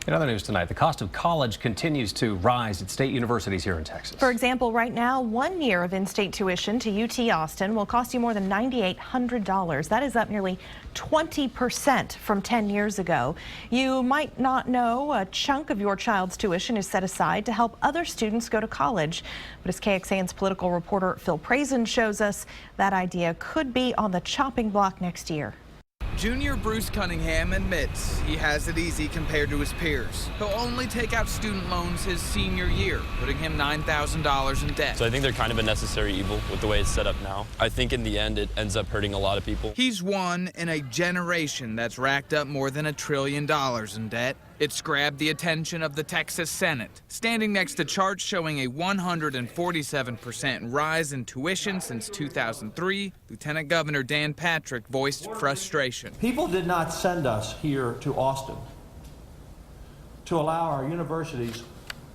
In other news tonight, the cost of college continues to rise at state universities here in Texas. For example, right now, 1 year of in-state tuition to UT Austin will cost you more than $9,800. That is up nearly 20% from 10 years ago. You might not know a chunk of your child's tuition is set aside to help other students go to college. But as KXAN's political reporter Phil Prazen shows us, that idea could be on the chopping block next year. Junior Bruce Cunningham admits he has it easy compared to his peers. He'll only take out student loans his senior year, putting him $9,000 in debt. So I think they're kind of a necessary evil with the way it's set up now. I think in the end it ends up hurting a lot of people. He's one in a generation that's racked up more than $1 trillion in debt. It's grabbed the attention of the Texas Senate, standing next to charts showing a 147% rise in tuition since 2003. Lieutenant Governor Dan Patrick voiced frustration. People did not send us here to Austin to allow our universities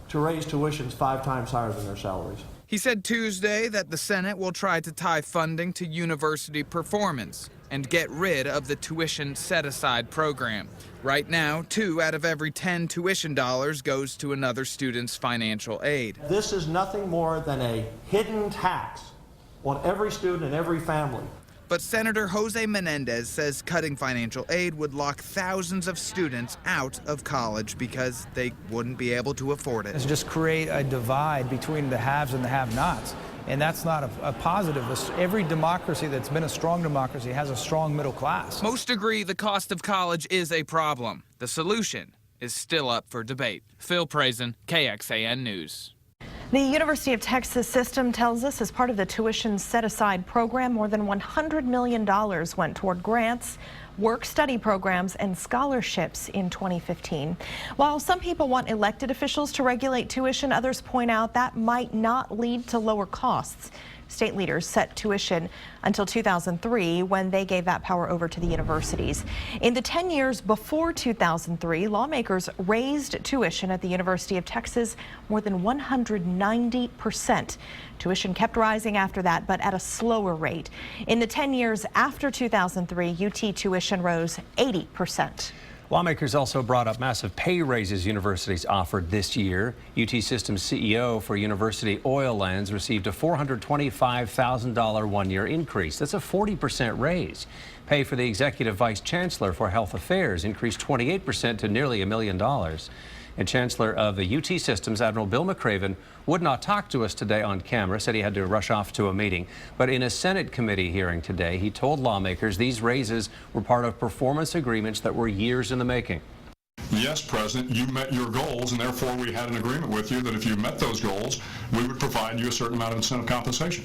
to raise tuitions 5 times higher than their salaries. He said Tuesday that the Senate will try to tie funding to university performance and get rid of the tuition set-aside program. Right now, 2 out of every 10 tuition dollars goes to another student's financial aid. This is nothing more than a hidden tax on every student and every family. But Senator Jose Menendez says cutting financial aid would lock thousands of students out of college because they wouldn't be able to afford it. It's just create a divide between the haves and the have-nots. And that's not a positive. Every democracy that's been a strong democracy has a strong middle class. Most agree the cost of college is a problem. The solution is still up for debate. Phil Prazen, KXAN News. The University of Texas system tells us as part of the tuition set-aside program, more than $100 million went toward grants, work-study programs, and scholarships in 2015. While some people want elected officials to regulate tuition, others point out that might not lead to lower costs. State leaders set tuition until 2003 when they gave that power over to the universities. In the 10 years before 2003, lawmakers raised tuition at the University of Texas more than 190%. Tuition kept rising after that, but at a slower rate. In the 10 years after 2003, UT tuition rose 80%. Lawmakers also brought up massive pay raises universities offered this year. UT Systems CEO for University Oil Lands received a $425,000 one-year increase. That's a 40% raise. Pay for the Executive Vice Chancellor for Health Affairs increased 28% to nearly $1 million. And Chancellor of the UT Systems, Admiral Bill McRaven, would not talk to us today on camera, said he had to rush off to a meeting. But in a Senate committee hearing today, he told lawmakers these raises were part of performance agreements that were years in the making. Yes, President, you met your goals, and therefore we had an agreement with you that if you met those goals, we would provide you a certain amount of incentive compensation.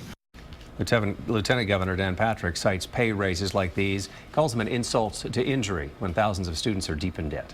Lieutenant Governor Dan Patrick cites pay raises like these, calls them an insult to injury when thousands of students are deep in debt.